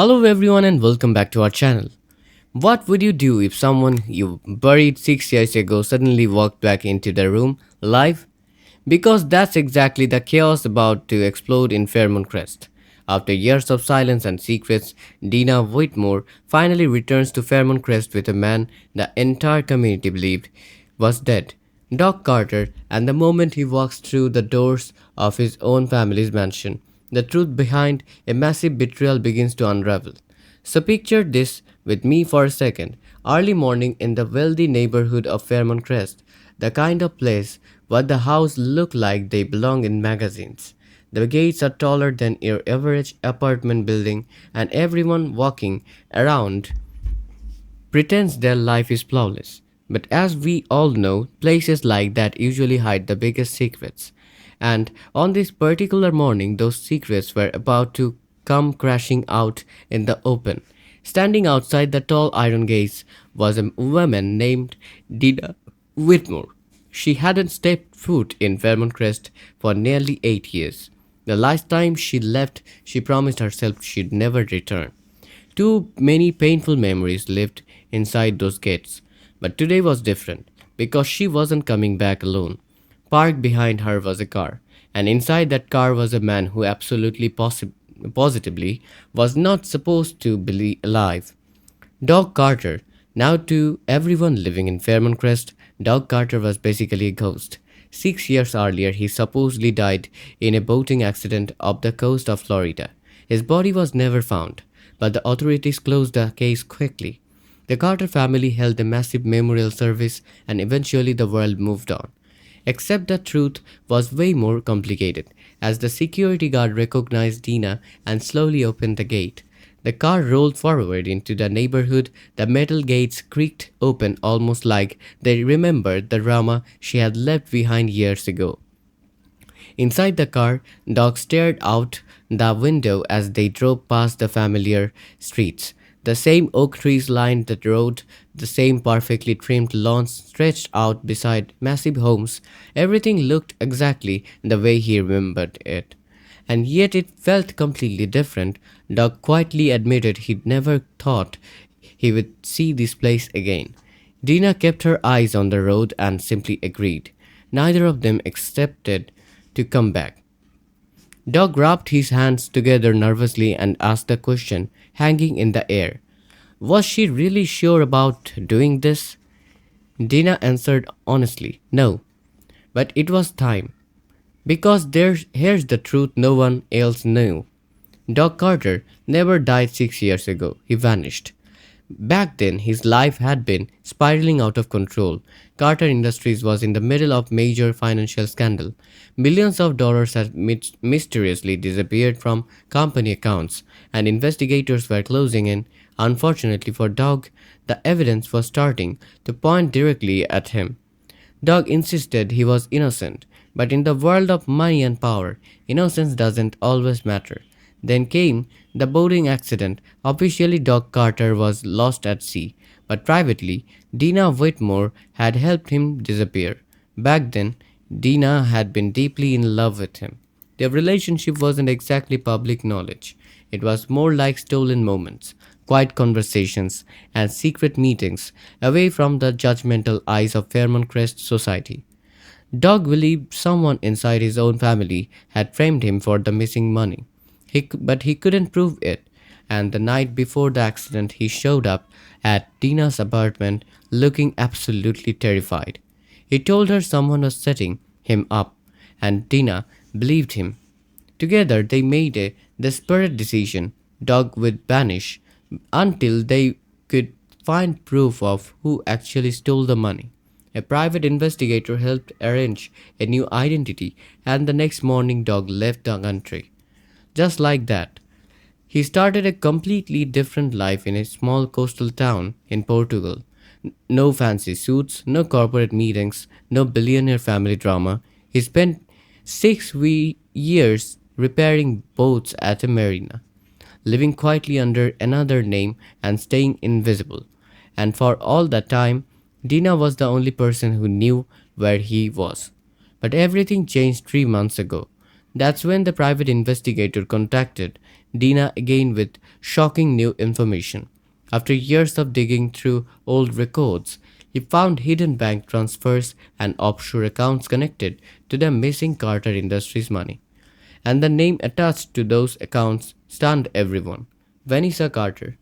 Hello, everyone, and welcome back to our channel. What would you do if someone you buried 6 years ago suddenly walked back into the room alive? Because that's exactly the chaos about to explode in Fairmont Crest. After years of silence and secrets, Dina Whitmore finally returns to Fairmont Crest with a man the entire community believed was dead, Doc Carter, and the moment he walks through the doors of his own family's mansion, the truth behind a massive betrayal begins to unravel. So picture this with me for a second. Early morning in the wealthy neighborhood of Fairmont Crest, the kind of place where the houses look like they belong in magazines. The gates are taller than your average apartment building, and everyone walking around pretends their life is flawless. But as we all know, places like that usually hide the biggest secrets. And on this particular morning, those secrets were about to come crashing out in the open. Standing outside the tall iron gates was a woman named Dida Whitmore. She hadn't stepped foot in Fairmont Crest for nearly 8 years. The last time she left, she promised herself she'd never return. Too many painful memories lived inside those gates. But today was different because she wasn't coming back alone. Parked behind her was a car, and inside that car was a man who positively was not supposed to be alive. Doc Carter. Now, to everyone living in Fairmont Crest, Doc Carter was basically a ghost. 6 years earlier, he supposedly died in a boating accident off the coast of Florida. His body was never found, but the authorities closed the case quickly. The Carter family held a massive memorial service, and eventually the world moved on. Except the truth was way more complicated, as the security guard recognized Dina and slowly opened the gate. The car rolled forward into the neighborhood. The metal gates creaked open almost like they remembered the drama she had left behind years ago. Inside the car, Doc stared out the window as they drove past the familiar streets. The same oak trees lined the road, the same perfectly trimmed lawns stretched out beside massive homes. Everything looked exactly the way he remembered it. And yet it felt completely different. Doc quietly admitted he'd never thought he would see this place again. Dina kept her eyes on the road and simply agreed. Neither of them accepted to come back. Doc rubbed his hands together nervously and asked the question hanging in the air. Was she really sure about doing this? Dina answered honestly, no. But it was time. Because here's the truth no one else knew. Doc Carter never died 6 years ago. He vanished. Back then, his life had been spiraling out of control. Carter Industries was in the middle of major financial scandal. Millions of dollars had mysteriously disappeared from company accounts, and investigators were closing in. Unfortunately for Doug, the evidence was starting to point directly at him. Doug insisted he was innocent, but in the world of money and power, innocence doesn't always matter. Then came the boating accident. Officially, Doc Carter was lost at sea, but privately, Dina Whitmore had helped him disappear. Back then, Dina had been deeply in love with him. Their relationship wasn't exactly public knowledge, it was more like stolen moments, quiet conversations, and secret meetings away from the judgmental eyes of Fairmont Crest society. Doug believed someone inside his own family had framed him for the missing money. But he couldn't prove it, and the night before the accident, he showed up at Dina's apartment looking absolutely terrified. He told her someone was setting him up, and Dina believed him. Together, they made a desperate decision. Doug would vanish until they could find proof of who actually stole the money. A private investigator helped arrange a new identity, and the next morning, Doug left the country. Just like that, he started a completely different life in a small coastal town in Portugal. No fancy suits, no corporate meetings, no billionaire family drama. He spent 6 years repairing boats at a marina, living quietly under another name and staying invisible. And for all that time, Dina was the only person who knew where he was. But everything changed 3 months ago. That's when the private investigator contacted Dina again with shocking new information. After years of digging through old records, he found hidden bank transfers and offshore accounts connected to the missing Carter Industries money. And the name attached to those accounts stunned everyone. Vanessa Carter,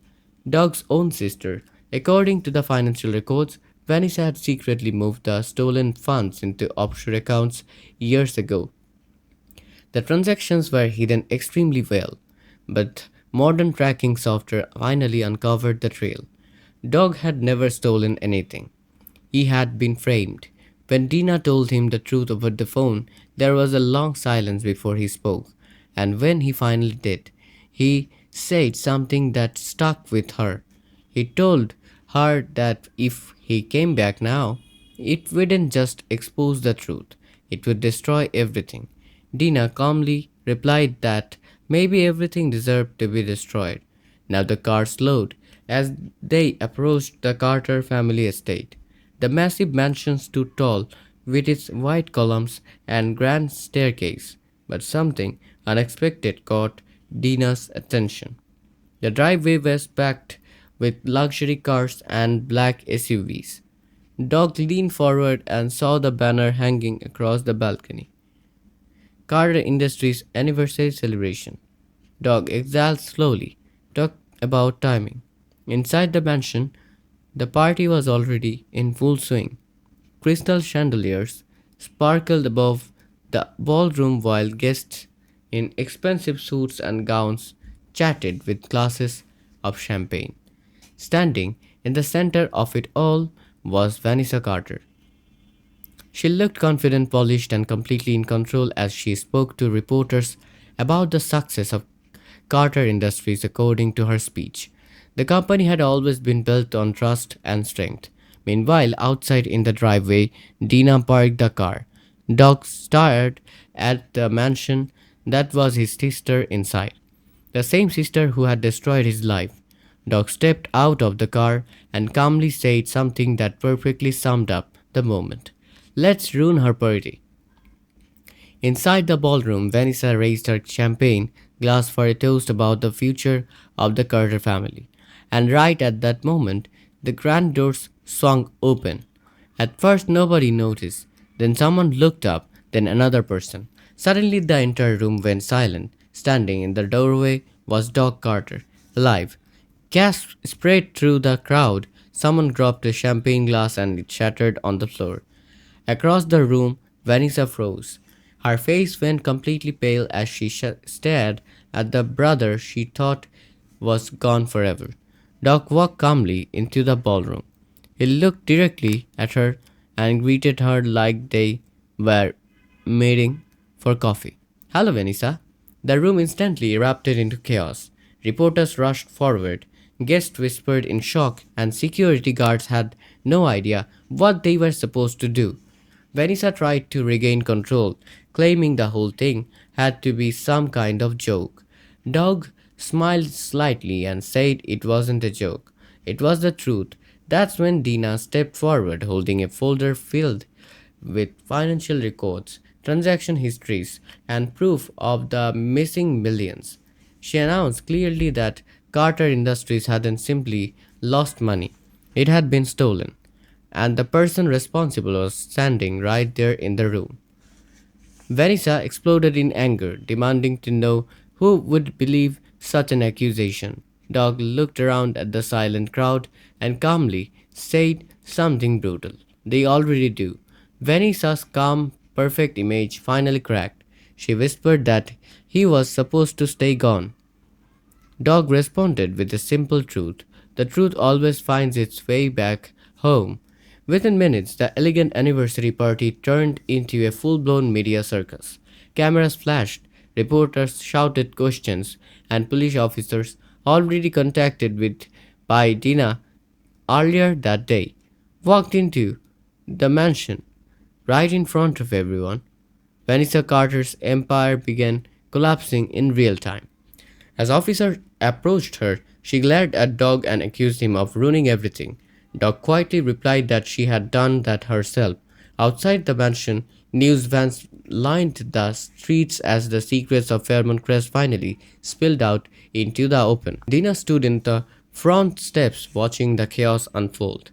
Doug's own sister. According to the financial records, Vanessa had secretly moved the stolen funds into offshore accounts years ago. The transactions were hidden extremely well, but modern tracking software finally uncovered the trail. Dog had never stolen anything. He had been framed. When Dina told him the truth over the phone, there was a long silence before he spoke, and when he finally did, he said something that stuck with her. He told her that if he came back now, it wouldn't just expose the truth, it would destroy everything. Dina calmly replied that maybe everything deserved to be destroyed. Now the car slowed as they approached the Carter family estate. The massive mansion stood tall with its white columns and grand staircase, but something unexpected caught Dina's attention. The driveway was packed with luxury cars and black SUVs. Dog leaned forward and saw the banner hanging across the balcony. Carter Industries anniversary celebration. Dog exhaled slowly. Talk about timing. Inside the mansion, the party was already in full swing. Crystal chandeliers sparkled above the ballroom while guests in expensive suits and gowns chatted with glasses of champagne. Standing in the center of it all was Vanessa Carter. She looked confident, polished, and completely in control as she spoke to reporters about the success of Carter Industries according to her speech. The company had always been built on trust and strength. Meanwhile, outside in the driveway, Dina parked the car. Doc stared at the mansion that was his sister inside, the same sister who had destroyed his life. Doc stepped out of the car and calmly said something that perfectly summed up the moment. Let's ruin her party. Inside the ballroom, Vanessa raised her champagne glass for a toast about the future of the Carter family. And right at that moment, the grand doors swung open. At first, nobody noticed. Then someone looked up, then another person. Suddenly, the entire room went silent. Standing in the doorway was Doc Carter, alive. Gasps spread through the crowd. Someone dropped a champagne glass and it shattered on the floor. Across the room, Vanessa froze. Her face went completely pale as she stared at the brother she thought was gone forever. Doc walked calmly into the ballroom. He looked directly at her and greeted her like they were meeting for coffee. Hello, Vanessa. The room instantly erupted into chaos. Reporters rushed forward. Guests whispered in shock, and security guards had no idea what they were supposed to do. Vanessa tried to regain control, claiming the whole thing had to be some kind of joke. Doug smiled slightly and said it wasn't a joke. It was the truth. That's when Dina stepped forward holding a folder filled with financial records, transaction histories, and proof of the missing millions. She announced clearly that Carter Industries hadn't simply lost money, it had been stolen, and the person responsible was standing right there in the room. Vanessa exploded in anger, demanding to know who would believe such an accusation. Doug looked around at the silent crowd and calmly said something brutal. They already do. Vanessa's calm, perfect image finally cracked. She whispered that he was supposed to stay gone. Dog responded with the simple truth. The truth always finds its way back home. Within minutes, the elegant anniversary party turned into a full blown media circus. Cameras flashed, reporters shouted questions, and police officers, already contacted with by Dina earlier that day, walked into the mansion right in front of everyone. Vanessa Carter's empire began collapsing in real time. As officer approached her, she glared at Dog and accused him of ruining everything. Dog quietly replied that she had done that herself. Outside the mansion, news vans lined the streets as the secrets of Fairmont Crest finally spilled out into the open. Dina stood in the front steps watching the chaos unfold.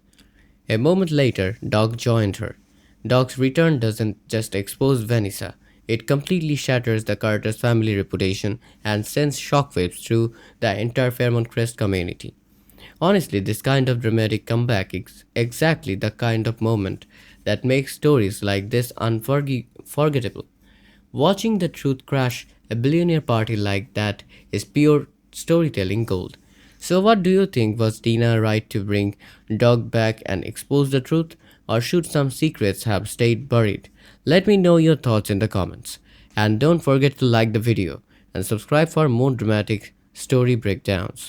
A moment later, Doc joined her. Doc's return doesn't just expose Vanessa, it completely shatters the Carter's family reputation and sends shockwaves through the entire Fairmont Crest community. Honestly, this kind of dramatic comeback is exactly the kind of moment that makes stories like this unforgettable. Watching the truth crash a billionaire party like that is pure storytelling gold. So, what do you think? Was Tina right to bring Dog back and expose the truth, or should some secrets have stayed buried? Let me know your thoughts in the comments. And don't forget to like the video and subscribe for more dramatic story breakdowns.